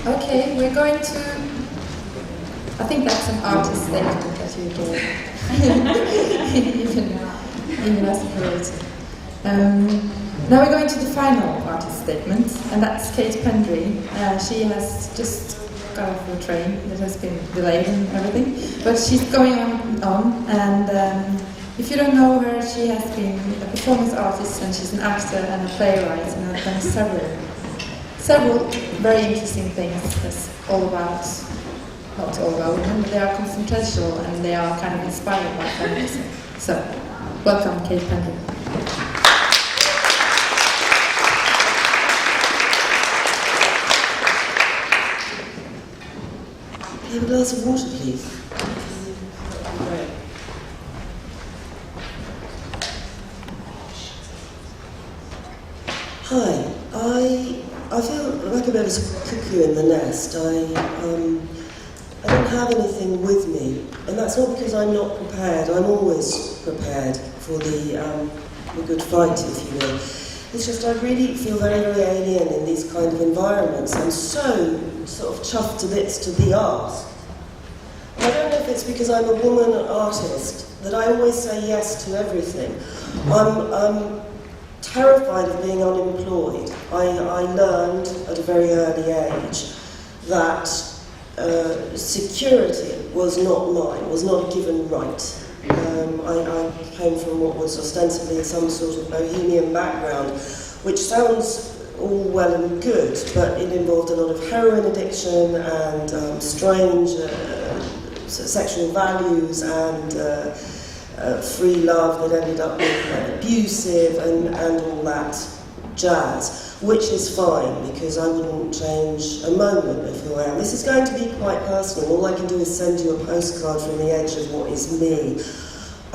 Okay, we're going to... I think that's an artist statement that you do. even as a curator. Now we're going to the final artist statement, and that's Kate Pendry. She has just got off the train that has been delayed and everything, but she's going on and if you don't know her, she has been a performance artist and she's an actor and a playwright and has done several very interesting things. That's all about, not all about women, but they are confrontational and they are kind of inspired by feminism. So, welcome Kate Pendry. Can I have a glass of water, please? Hi, I feel like a bit of a cuckoo in the nest. I don't have anything with me, and that's not because I'm not prepared. I'm always prepared for the good fight, if you will. It's just I really feel very, very alien in these kind of environments. I'm so sort of chuffed to bits to be asked. I don't know if it's because I'm a woman artist that I always say yes to everything. I'm terrified of being unemployed. I learned at a very early age that security was not mine, was not a given right. I came from what was ostensibly some sort of bohemian background, which sounds all well and good, but it involved a lot of heroin addiction and strange sexual values and free love that ended up being quite abusive and all that jazz, which is fine because I wouldn't change a moment of who I am. This is going to be quite personal. All I can do is send you a postcard from the edge of what is me.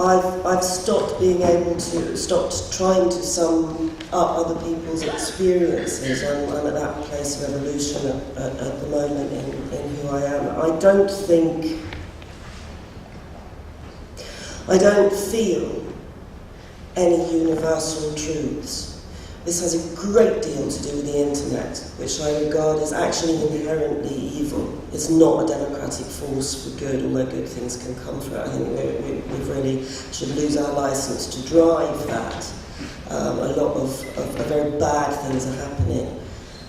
I've stopped trying to sum up other people's experiences. I'm at that place of evolution at the moment in who I am. I don't feel any universal truths. This has a great deal to do with the internet, which I regard as actually inherently evil. It's not a democratic force for good, although good things can come from it. I think we really should lose our license to drive that. A lot of very bad things are happening.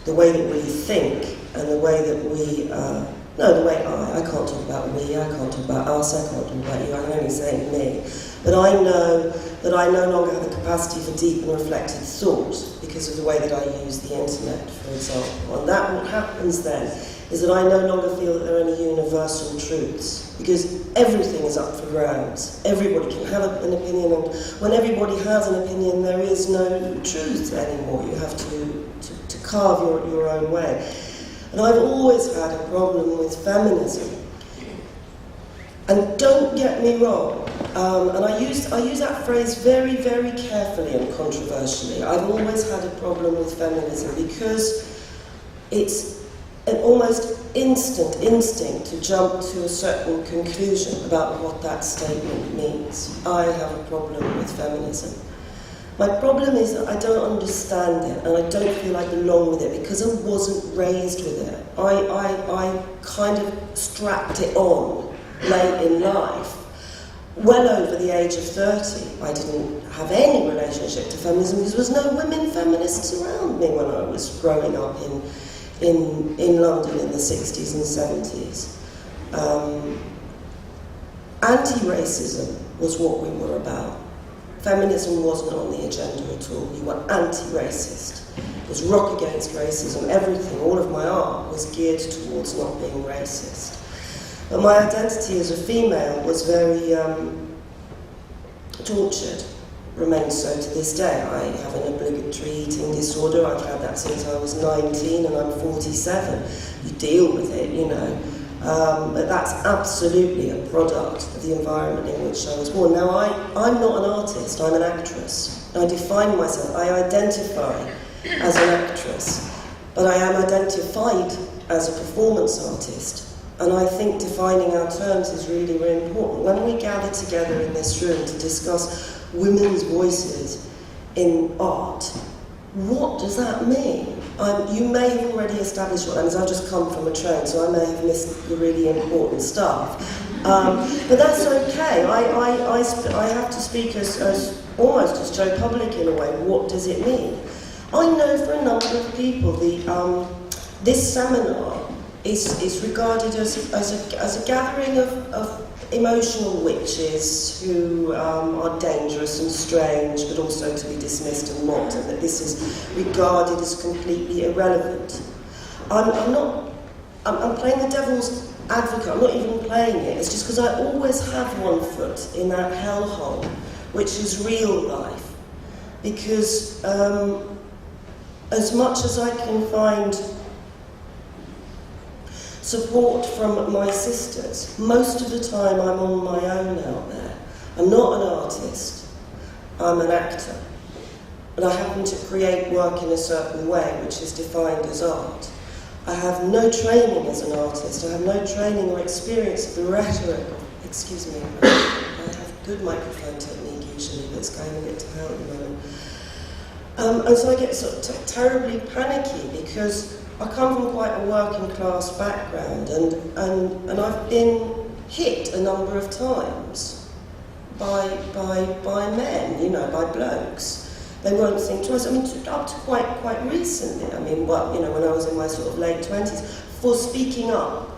The way that we think and the way that we... I can't talk about we, I can't talk about us, I can't talk about you, I'm only saying me. But I know that I no longer have the capacity for deep and reflective thought because of the way that I use the internet, for example. And that what happens then is that I no longer feel that there are any universal truths because everything is up for grabs. Everybody can have an opinion, and when everybody has an opinion, there is no truth anymore. You have to carve your own way. And I've always had a problem with feminism. And don't get me wrong, and I use that phrase very, very carefully and controversially. I've always had a problem with feminism because it's an almost instant instinct to jump to a certain conclusion about what that statement means. I have a problem with feminism. My problem is that I don't understand it and I don't feel I belong with it because I wasn't raised with it. I kind of strapped it on late in life. Well over the age of 30, I didn't have any relationship to feminism because there was no women feminists around me when I was growing up in London in the 60s and 70s. Anti-racism was what we were about. Feminism wasn't on the agenda at all. You were anti-racist. It was rock against racism. Everything, all of my art was geared towards not being racist. But my identity as a female was very tortured. Remains so to this day. I have an obligatory eating disorder. I've had that since I was 19 and I'm 47. You deal with it, you know. But that's absolutely a product of the environment in which I was born. Now, I'm not an artist, I'm an actress. I define myself, I identify as an actress, but I am identified as a performance artist. And I think defining our terms is really, really important. When we gather together in this room to discuss women's voices in art, what does that mean? You may have already established what that means. I've just come from a train, so I may have missed the really important stuff. But that's okay. I have to speak as almost as Joe Public in a way. What does it mean? I know for a number of people this seminar is regarded as a gathering of emotional witches who are dangerous and strange, but also to be dismissed and mocked, and that this is regarded as completely irrelevant. I'm playing the devil's advocate. I'm not even playing it. It's just because I always have one foot in that hellhole, which is real life. Because as much as I can find support from my sisters, most of the time I'm on my own out there. I'm not an artist, I'm an actor. But I happen to create work in a certain way, which is defined as art. I have no training as an artist, I have no training or experience of the rhetoric. Excuse me, I have good microphone technique usually, but it's going a bit to hell at the moment. And so I get sort of terribly panicky because I come from quite a working class background, and I've been hit a number of times by men, you know, by blokes. They won't think twice. I mean, up to quite recently. I mean, well, you know, when I was in my sort of late 20s, for speaking up,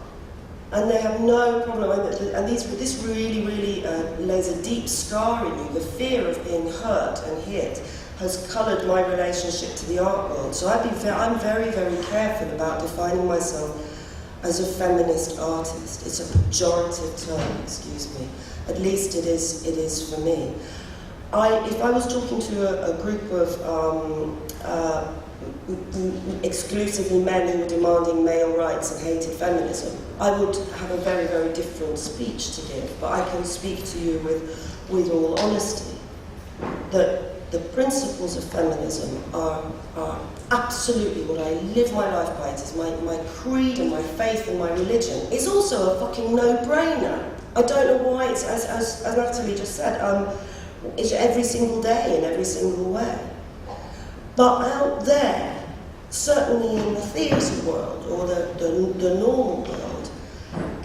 and they have no problem. And this really lays a deep scar in you. The fear of being hurt and hit has coloured my relationship to the art world. So I'm very careful about defining myself as a feminist artist. It's a pejorative term, excuse me. At least it is for me. If I was talking to a group of exclusively men who were demanding male rights and hated feminism, I would have a very different speech to give. But I can speak to you with all honesty that the principles of feminism are absolutely what I live my life by. It is my creed and my faith and my religion. It's also a fucking no-brainer. I don't know why it's, as Natalie just said, it's every single day in every single way. But out there, certainly in the theatre world or the normal world,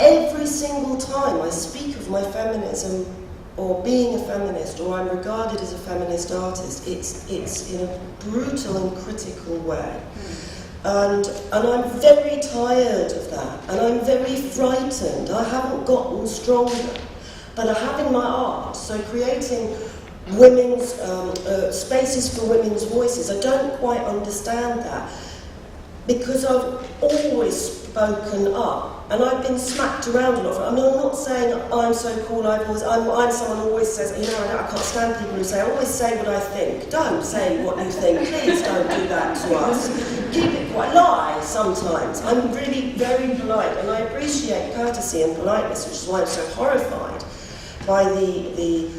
every single time I speak of my feminism or being a feminist, or I'm regarded as a feminist artist, it's in a brutal and critical way. And I'm very tired of that, and I'm very frightened. I haven't gotten stronger, but I have in my art, so creating women's spaces for women's voices, I don't quite understand that, because I've always spoken up. And I've been smacked around a lot. I mean, I'm not saying I'm so cool. I'm someone who always says, you know, I can't stand people who say, I always say what I think. Don't say what you think. Please don't do that to us. Keep it quiet. Lie sometimes. I'm really very polite, and I appreciate courtesy and politeness, which is why I'm so horrified by the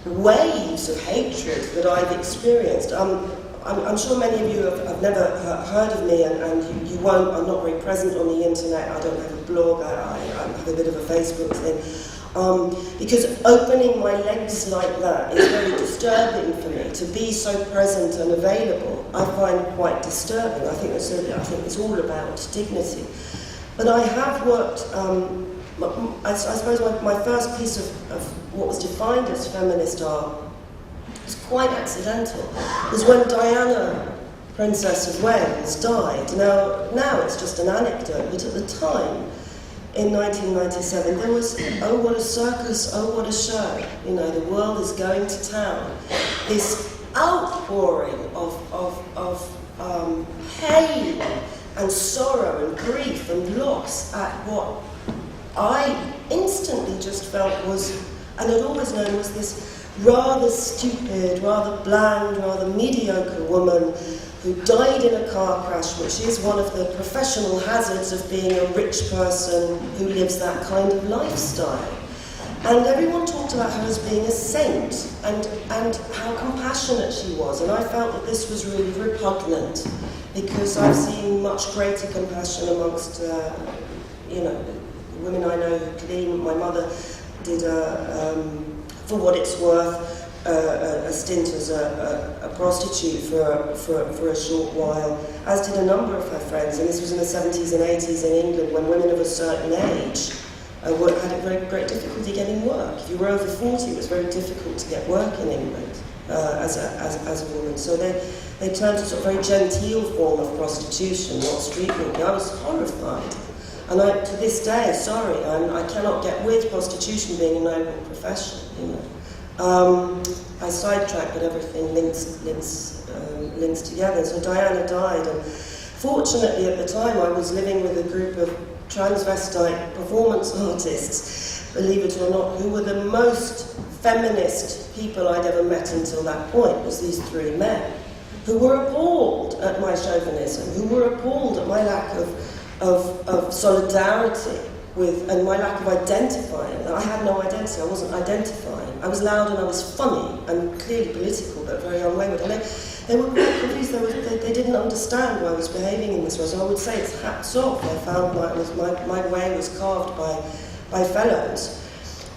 waves of hatred that I've experienced. I'm sure many of you have never heard of me, and you won't. I'm not very present on the internet. I don't have a blog. I have a bit of a Facebook thing. Because opening my legs like that is very disturbing for me. To be so present and available, I find quite disturbing. I think it's all about dignity. But I have worked. I suppose my first piece of what was defined as feminist art was quite accidental. It was when Diana, Princess of Wales, died. Now it's just an anecdote, but at the time, in 1997, there was, oh what a circus, oh what a show. You know, the world is going to town. This outpouring of pain and sorrow and grief and loss at what I instantly just felt was, and had always known, was this rather stupid, rather bland, rather mediocre woman who died in a car crash, which is one of the professional hazards of being a rich person who lives that kind of lifestyle. And everyone talked about her as being a saint and how compassionate she was. And I felt that this was really repugnant, because I've seen much greater compassion amongst, women I know who clean. My mother did for what it's worth, a stint as a prostitute for a short while, as did a number of her friends, and this was in the 70s and 80s in England, when women of a certain age had a very great difficulty getting work. If you were over 40, it was very difficult to get work in England as a woman. So they turned to a sort of very genteel form of prostitution, not street walking. I was horrified. And to this day, sorry, I cannot get with prostitution being a noble profession, you know. I sidetrack, but everything links together. So Diana died, and fortunately at the time I was living with a group of transvestite performance artists, believe it or not, who were the most feminist people I'd ever met until that point, was these three men, who were appalled at my chauvinism, who were appalled at my lack of solidarity with, and my lack of identifying. I had no identity, I wasn't identifying. I was loud and I was funny, and clearly political, but very unwavered. And they were quite confused, they didn't understand why I was behaving in this way. So I would say it's hats off. I found my way was carved by fellows.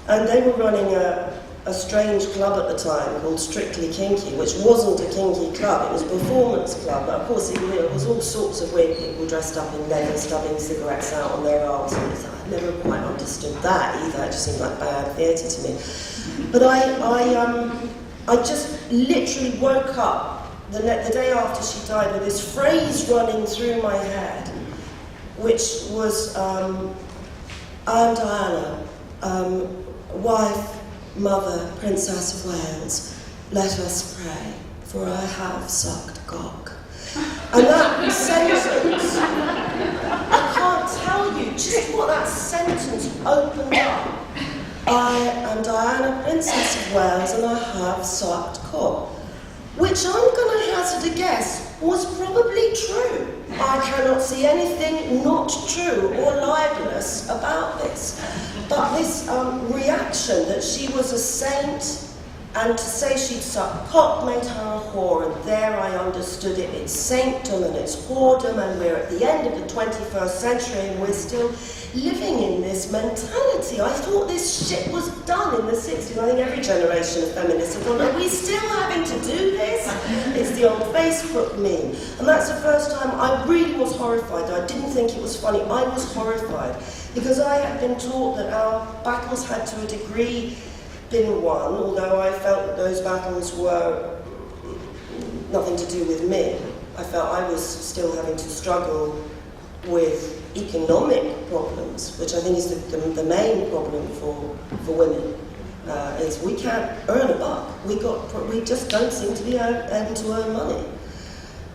And they were running a strange club at the time called Strictly Kinky, which wasn't a kinky club, it was a performance club, but of course it was all sorts of weird people dressed up in leather, stubbing cigarettes out on their arms, and I never quite understood that either. It just seemed like bad theatre to me. But I just literally woke up the day after she died with this phrase running through my head, which was, I'm Diana, wife, mother, Princess of Wales, let us pray, for I have sucked cock. And that sentence, I can't tell you just what that sentence opened up. I am Diana, Princess of Wales, and I have sucked cock. Which I'm going to hazard a guess was probably true. I cannot see anything not true or libelous about this. But this reaction that she was a saint, and to say she'd sucked cock made her a whore, and there I understood it. It's saintdom and it's whoredom, and we're at the end of the 21st century and we're still living in this mentality. I thought this shit was done in the 60s. I think every generation of feminists have gone, are we still having to do this? It's the old Facebook meme. And that's the first time I really was horrified. I didn't think it was funny. I was horrified because I had been taught that our battles had to a degree been won, although I felt that those battles were nothing to do with me. I felt I was still having to struggle with economic problems, which I think is the main problem for women, is we can't earn a buck. We just don't seem to be able to earn money.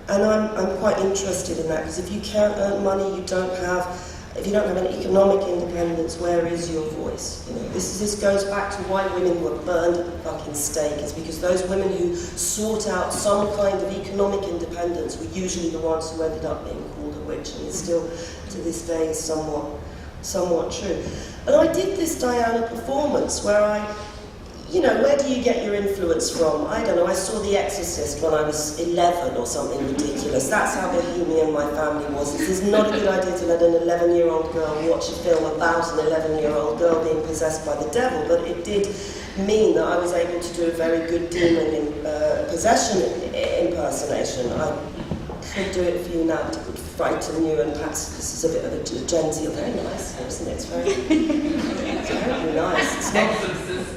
And I'm quite interested in that, because if you can't earn money, if you don't have an economic independence, where is your voice? You know, this goes back to why women were burned at the fucking stake. It's because those women who sought out some kind of economic independence were usually the ones who ended up being called a witch, and it's still, to this day, is somewhat true. And I did this Diana performance where where do you get your influence from? I don't know, I saw The Exorcist when I was 11 or something ridiculous. That's how bohemian my family was. It is not a good idea to let an 11-year-old girl watch a film about an 11-year-old girl being possessed by the devil, but it did mean that I was able to do a very good demon possession impersonation. I could do it for you now to frighten you, and perhaps this is a bit of a genteel, very nice, isn't it? It's very nice.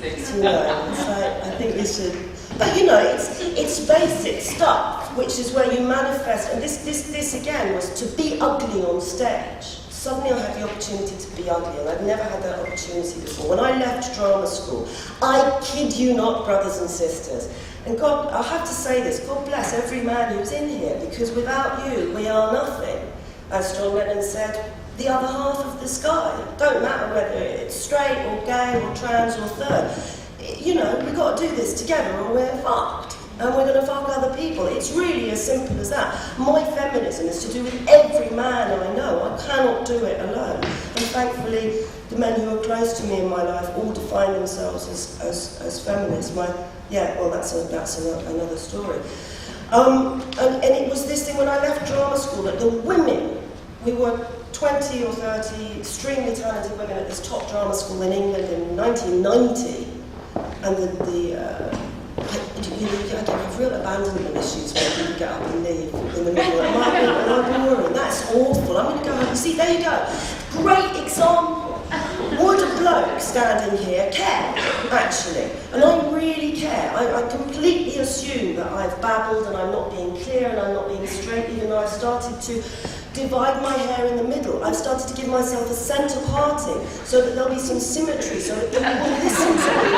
It's not, it's like, I think we should, but it's basic stuff, which is where you manifest, and this again was to be ugly on stage. Suddenly I had the opportunity to be ugly, and I'd never had that opportunity before. When I left drama school, I kid you not, brothers and sisters, and God, I have to say this, God bless every man who's in here, because without you, we are nothing. As John Lennon said, the other half of the sky. Don't matter whether it's straight or gay or trans or third. We've got to do this together or we're fucked. And we're going to fuck other people. It's really as simple as that. My feminism is to do with every man I know. I cannot do it alone. And thankfully, the men who are close to me in my life all define themselves as feminists. That's another story. And it was this thing when I left drama school that the women, we were 20 or 30 extremely talented women at this top drama school in England in 1990, and the I have real abandonment issues when people get up and leave in the middle. Am I boring? That's awful. I'm going to go home. You see, there you go. Great example. Would a bloke standing here care, actually? And I really care. I completely assume that I've babbled and I'm not being clear and I'm not being straight, even though I've started to divide my hair in the middle. I've started to give myself a centre parting so that there'll be some symmetry, so that people will listen to me.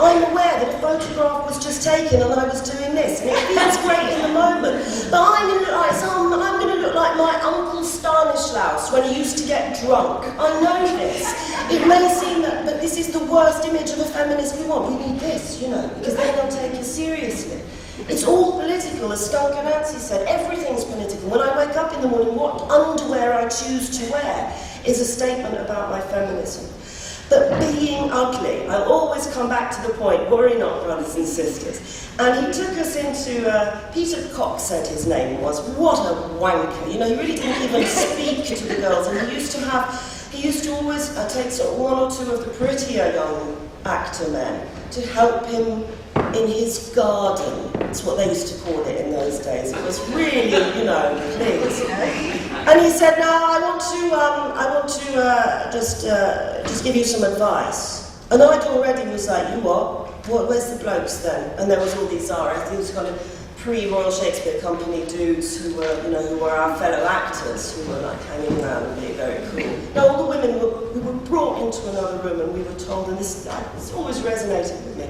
I'm aware that a photograph was just taken and I was doing this, and it feels great in the moment. But I'm going to look like my Uncle Stanislaus when he used to get drunk. I know this. It may seem that, but this is the worst image of a feminist we want. We need this, because then they'll take us seriously. It's all political, as Stunker Nancy said. Everything's political. When I wake up in the morning, what underwear I choose to wear is a statement about my feminism. But being ugly, I'll always come back to the point, worry not, brothers and sisters. And he took us into, Peter Cox said his name was, what a wanker. He really didn't even speak to the girls. And he used to always take sort of one or two of the prettier young actor men to help him in his garden. That's what they used to call it in those days. It was really, please. And he said, "No, I want to just give you some advice." And I already was like, "You what? Where's the blokes then?" And there was all these these kind of pre-Royal Shakespeare Company dudes who were our fellow actors, who were like hanging around and being very cool. No, all the women we were brought into another room and we were told, and this always resonated with me.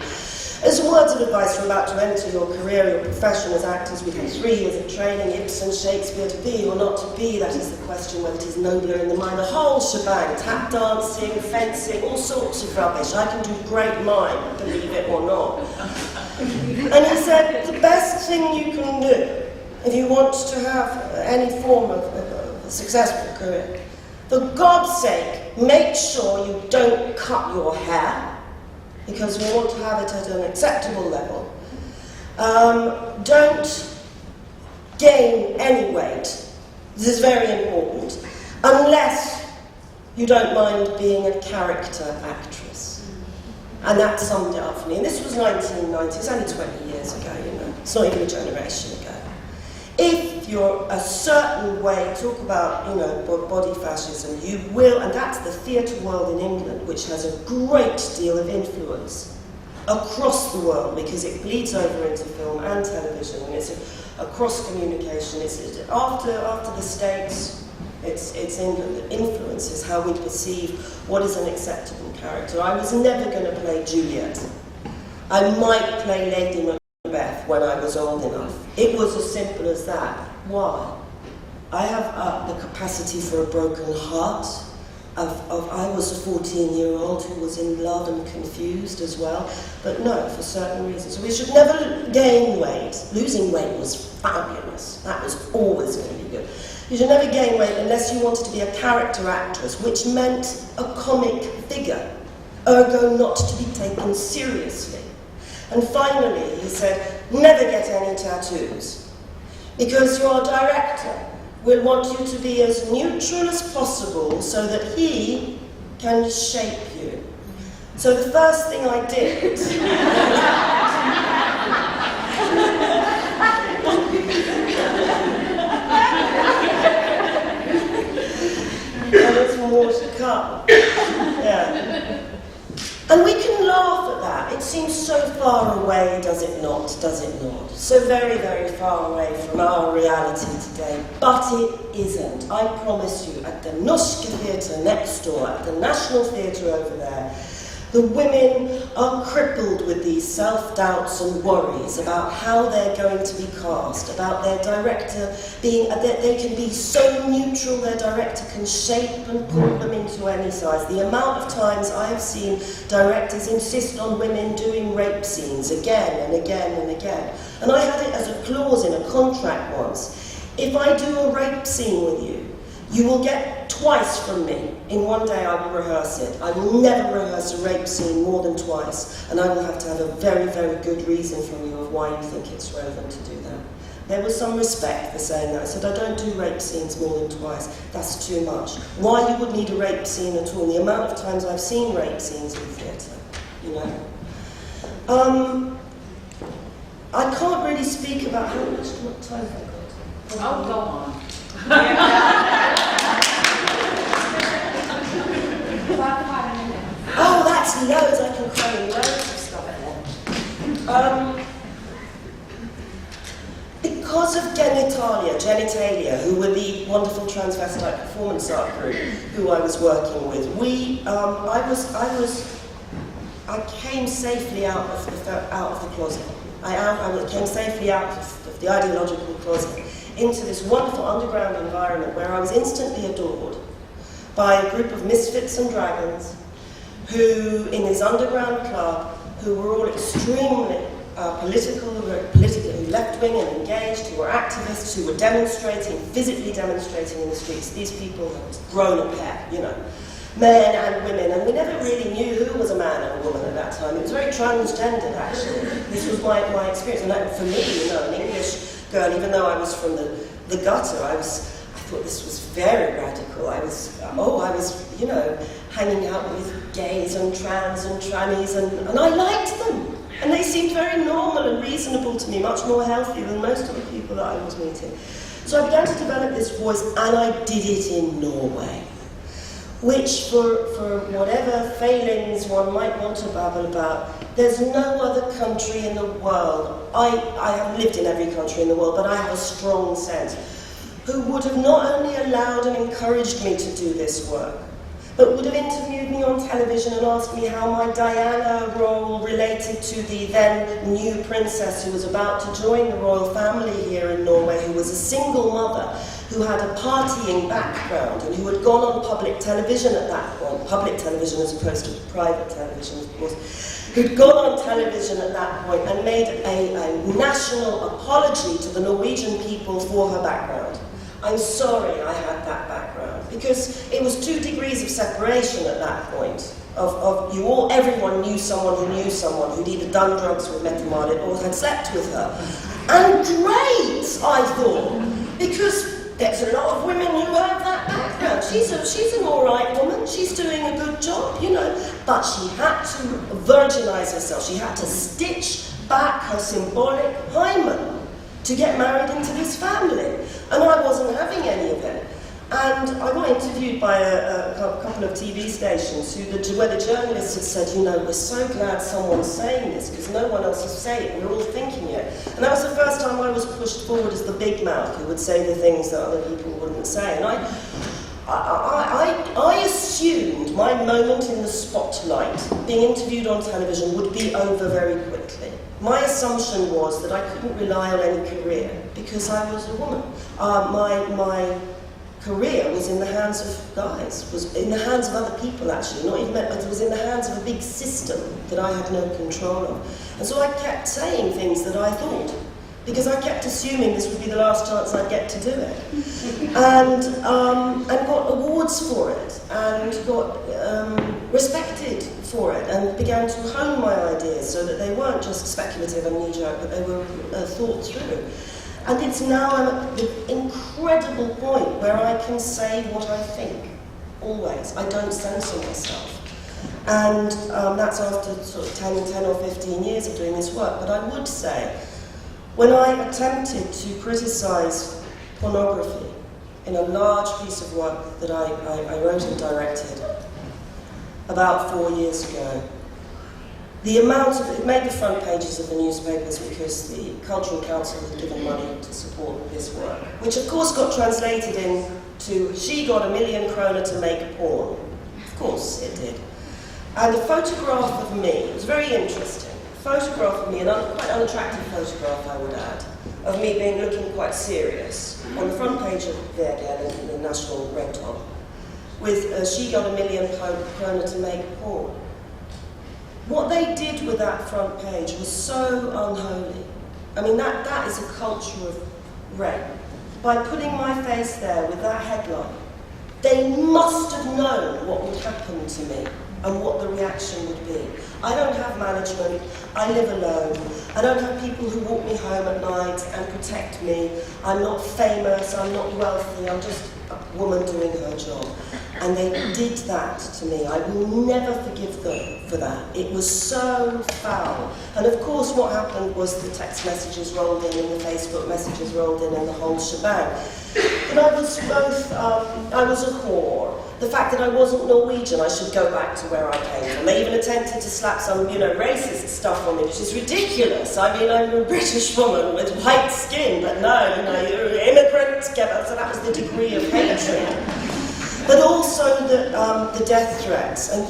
As words of advice, you're about to enter your career, your profession as actors. We have 3 years of training, Ibsen, Shakespeare, to be or not to be. That is the question, whether it is nobler in the mind. The whole shebang, tap dancing, fencing, all sorts of rubbish. I can do great mime, believe it or not. And he said, the best thing you can do if you want to have any form of a successful career, for God's sake, make sure you don't cut your hair, because we want to have it at an acceptable level. Don't gain any weight. This is very important. Unless you don't mind being a character actress. And that summed it up for me. And this was 1990, it's only 20 years ago, It's not even a generation ago. If you're a certain way, talk about, body fascism, you will, and that's the theatre world in England, which has a great deal of influence across the world, because it bleeds over into film and television, and it's across communication. It's after the States, it's England that influences how we perceive what is an acceptable character. I was never going to play Juliet. I might play Lady Macbeth when I was old enough. It was as simple as that. Why? I have the capacity for a broken heart. I was a 14-year-old who was in love and confused as well, but no, for certain reasons. So we should never gain weight. Losing weight was fabulous. That was always going to be good. You should never gain weight unless you wanted to be a character actress, which meant a comic figure, ergo not to be taken seriously. And finally, he said, never get any tattoos, because your director will want you to be as neutral as possible so that he can shape you. So the first thing I did and there's more to come. Yeah. And we can laugh at that. It seems so far away, does it not? Does it not? So very, very far away from our reality today. But it isn't. I promise you, at the Nushka Theatre next door, at the National Theatre over there, the women are crippled with these self-doubts and worries about how they're going to be cast, about their director being, they can be so neutral, their director can shape and pull them into any size. The amount of times I have seen directors insist on women doing rape scenes again and again and again. And I had it as a clause in a contract once. If I do a rape scene with you, you will get twice from me. In one day I will rehearse it. I will never rehearse a rape scene more than twice, and I will have to have a very, very good reason from you of why you think it's relevant to do that. There was some respect for saying that. I said, I don't do rape scenes more than twice. That's too much. Why you would need a rape scene at all? The amount of times I've seen rape scenes in theatre, you know. I can't really speak about how much time have I got? Oh, go on. Oh, that's loads. I can cram in loads of stuff there. Because of Genitalia, who were the wonderful transvestite performance art group who I was working with, I came safely out of the closet. I came safely out of the ideological closet into this wonderful underground environment where I was instantly adored by a group of misfits and dragons who, in this underground club, who were all extremely political, who were politically left-wing and engaged, who were activists, who were demonstrating, physically demonstrating in the streets. These people had grown a pair, you know, men and women, and we never really knew who was a man and a woman at that time. It was very transgendered, actually. This was my experience, and for me, you know, an English girl, even though I was from the gutter, I thought this was very radical. I was, you know, hanging out with gays and trans and trannies, and I liked them. And they seemed very normal and reasonable to me, much more healthy than most of the people that I was meeting. So I began to develop this voice, and I did it in Norway, which, for whatever failings one might want to babble about, there's no other country in the world, I have lived in every country in the world, but I have a strong sense, who would have not only allowed and encouraged me to do this work, but would have interviewed me on television and asked me how my Diana role related to the then new princess who was about to join the royal family here in Norway, who was a single mother, who had a partying background and who had gone on public television at that point, public television as opposed to private television, of course, who'd gone on television at that point and made a national apology to the Norwegian people for her background. I'm sorry I had that background, because it was 2 degrees of separation at that point. Everyone knew someone who'd either done drugs with Mette-Marit or had slept with her. And great, I thought, because there's a lot of women who have that background. She's an all right woman. She's doing a good job, you know. But she had to virginize herself. She had to stitch back her symbolic hymen to get married into this family. And I wasn't having any of it. And I got interviewed by a couple of TV stations where the journalists had said, you know, we're so glad someone's saying this, because no one else is saying it, we're all thinking it. And that was the first time I was pushed forward as the big mouth who would say the things that other people wouldn't say. And I assumed my moment in the spotlight, being interviewed on television, would be over very quickly. My assumption was that I couldn't rely on any career, because I was a woman. My career was in the hands of guys, was in the hands of other people actually, not even, but it was in the hands of a big system that I had no control of. And so I kept saying things that I thought, because I kept assuming this would be the last chance I'd get to do it. And got awards for it, and got respected for it, and began to hone my ideas so that they weren't just speculative and knee-jerk, but they were thought through. And it's now I'm at the incredible point where I can say what I think, always. I don't censor myself. And that's after sort of 10 or 15 years of doing this work. But I would say, when I attempted to criticise pornography in a large piece of work that I wrote and directed about 4 years ago, the amount of it made the front pages of the newspapers because the Cultural Council had given money to support this work, which of course got translated into she got £1 million kroner to make porn. Of course it did. And a photograph of me, it was very interesting, a photograph of me, quite unattractive photograph I would add, of me looking quite serious, on the front page of VG in the National Red Top, with she got £1 million kroner to make porn. What they did with that front page was so unholy. I mean, that is a culture of rape. By putting my face there with that headline, They must have known what would happen to me and what the reaction would be. I don't have management, I live alone, I don't have people who walk me home at night and protect me, I'm not famous, I'm not wealthy, I'm just a woman doing her job. And they did that to me. I will never forgive them for that. It was so foul. And of course what happened was the text messages rolled in and the Facebook messages rolled in and the whole shebang. But I was both, I was a whore. The fact that I wasn't Norwegian, I should go back to where I came from. They even attempted to slap some, racist stuff on me, which is ridiculous. I mean, I'm a British woman with white skin, but no, you're an immigrant, so that was the degree of hatred. But also the death threats, and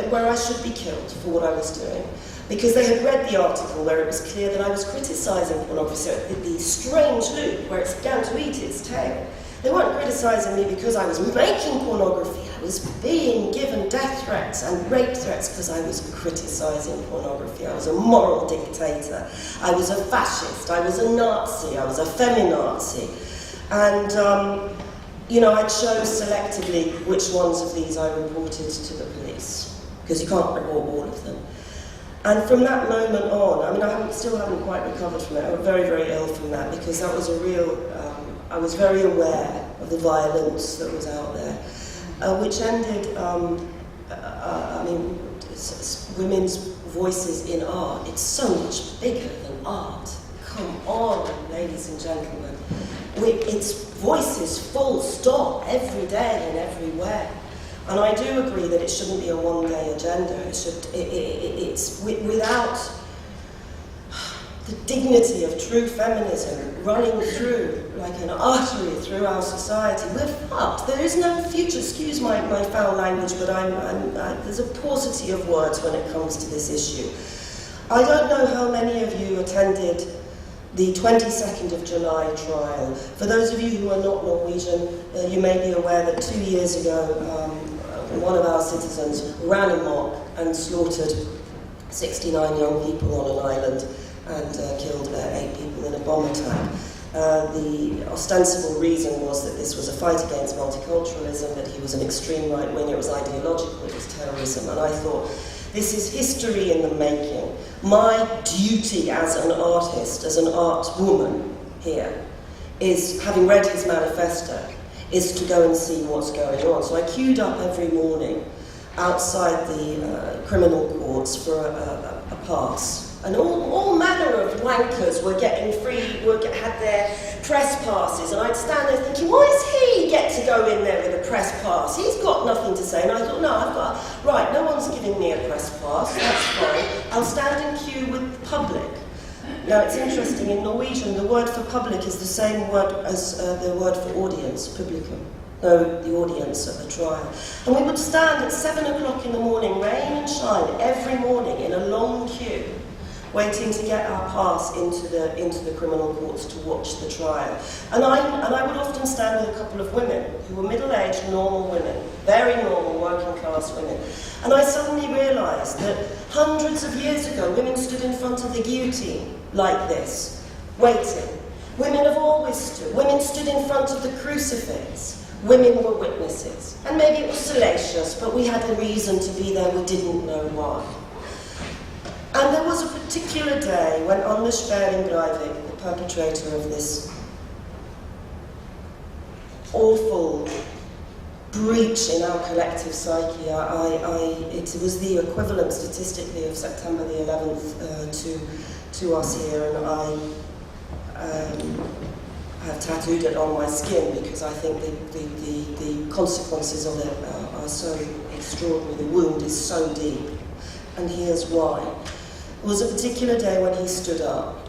where I should be killed for what I was doing. Because they had read the article where it was clear that I was criticising pornography, so the strange loop where it's began to eat its tail. They weren't criticising me because I was making pornography. I was being given death threats and rape threats because I was criticising pornography. I was a moral dictator. I was a fascist. I was a Nazi. I was a feminazi. And, I chose selectively which ones of these I reported to the police, because you can't report all of them. And from that moment on, I still haven't quite recovered from it. I was very, very ill from that, because that was a real... I was very aware of the violence that was out there, which ended, women's voices in art. It's so much bigger than art. Come on, ladies and gentlemen. It's voices full stop every day and everywhere. And I do agree that it shouldn't be a one-day agenda. It's without the dignity of true feminism running through like an artery through our society. We're fucked. There is no future. Excuse my foul language, but there's a paucity of words when it comes to this issue. I don't know how many of you attended the 22nd of July trial. For those of you who are not Norwegian, you may be aware that 2 years ago, one of our citizens ran amok and slaughtered 69 young people on an island and killed 8 people in a bomb attack. The ostensible reason was that this was a fight against multiculturalism, that he was an extreme right winger, it was ideological, it was terrorism, and I thought, this is history in the making. My duty as an artist, as an art woman here, is, having read his manifesto, is to go and see what's going on. So I queued up every morning outside the criminal courts for a pass. And all manner of wankers were getting free, had their press passes, and I'd stand there thinking, why does he get to go in there with a press pass? He's got nothing to say. And I thought, right, no one's giving me a press pass, that's fine. I'll stand in queue with the public. Now, it's interesting, in Norwegian, the word for public is the same word as the word for audience, publikum. No, the audience at the trial. And we would stand at 7 o'clock in the morning, rain and shine, every morning in a long queue, waiting to get our pass into the criminal courts to watch the trial. And I would often stand with a couple of women who were middle-aged, normal women, very normal working-class women. And I suddenly realised that hundreds of years ago, women stood in front of the guillotine like this, waiting. Women have always stood. Women stood in front of the crucifix. Women were witnesses. And maybe it was salacious, but we had a reason to be there, we didn't know why. And there was a particular day when Anders Behring Breivik, the perpetrator of this awful breach in our collective psyche, it was the equivalent statistically of September the 11th to us here, and I have tattooed it on my skin because I think the consequences of it are so extraordinary. The wound is so deep, and here's why. It was a particular day when he stood up.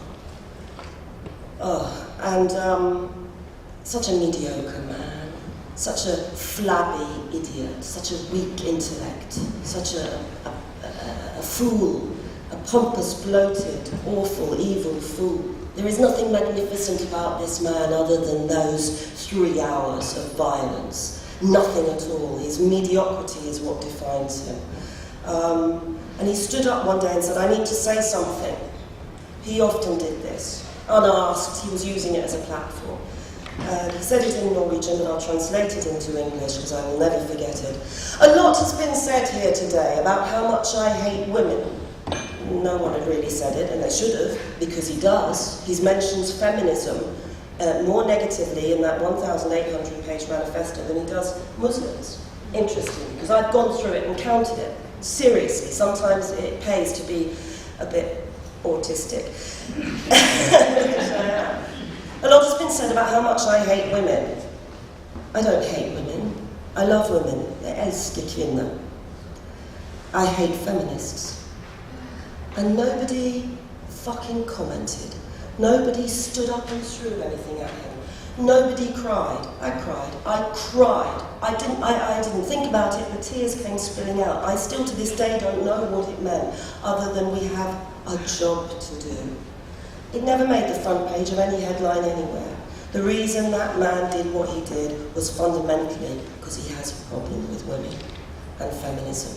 Such a mediocre man, such a flabby idiot, such a weak intellect, such a fool, a pompous, bloated, awful, evil fool. There is nothing magnificent about this man other than those 3 hours of violence. Nothing at all. His mediocrity is what defines him. And he stood up one day and said, I need to say something. He often did this. Unasked, he was using it as a platform. He said it in Norwegian, but I'll translate it into English because I will never forget it. A lot has been said here today about how much I hate women. No one had really said it, and they should have, because he does. He mentions feminism more negatively in that 1,800-page manifesto than he does Muslims. Interesting, because I've gone through it and counted it. Seriously, sometimes it pays to be a bit autistic. A lot has been said about how much I hate women. I don't hate women. I love women. Jeg elsker kvinner. I hate feminists. And nobody fucking commented. Nobody stood up and threw anything at him. Nobody cried. I cried. I cried. I didn't think about it, the tears came spilling out. I still to this day don't know what it meant, other than we have a job to do. It never made the front page of any headline anywhere. The reason that man did what he did was fundamentally because he has a problem with women and feminism.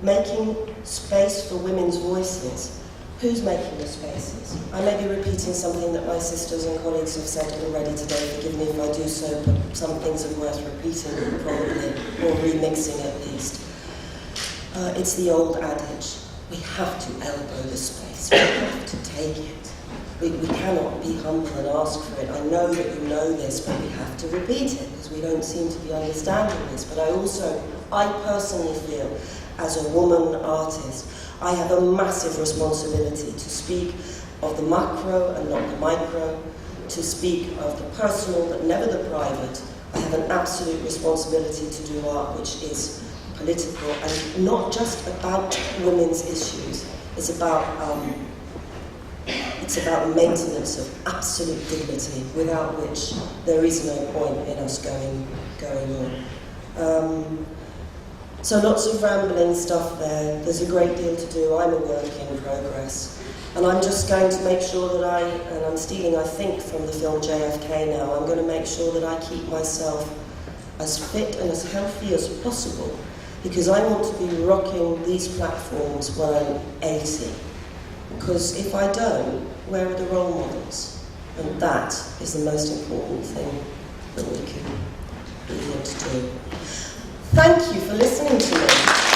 Making space for women's voices. Who's making the spaces? I may be repeating something that my sisters and colleagues have said already today. Forgive me if I do so, but some things are worth repeating probably, or remixing at least. It's the old adage. We have to elbow the space. We have to take it. We cannot be humble and ask for it. I know that you know this, but we have to repeat it because we don't seem to be understanding this. But I personally feel, as a woman artist, I have a massive responsibility to speak of the macro and not the micro, to speak of the personal but never the private. I have an absolute responsibility to do art which is political and not just about women's issues. It's about maintenance of absolute dignity, without which there is no point in us going on. So lots of rambling stuff there. There's a great deal to do. I'm a work in progress. And I'm just going to make sure that and I'm stealing, I think, from the film JFK now, I'm going to make sure that I keep myself as fit and as healthy as possible, because I want to be rocking these platforms when I'm 80. Because if I don't, where are the role models? And that is the most important thing that we can begin to do. Thank you for listening to me.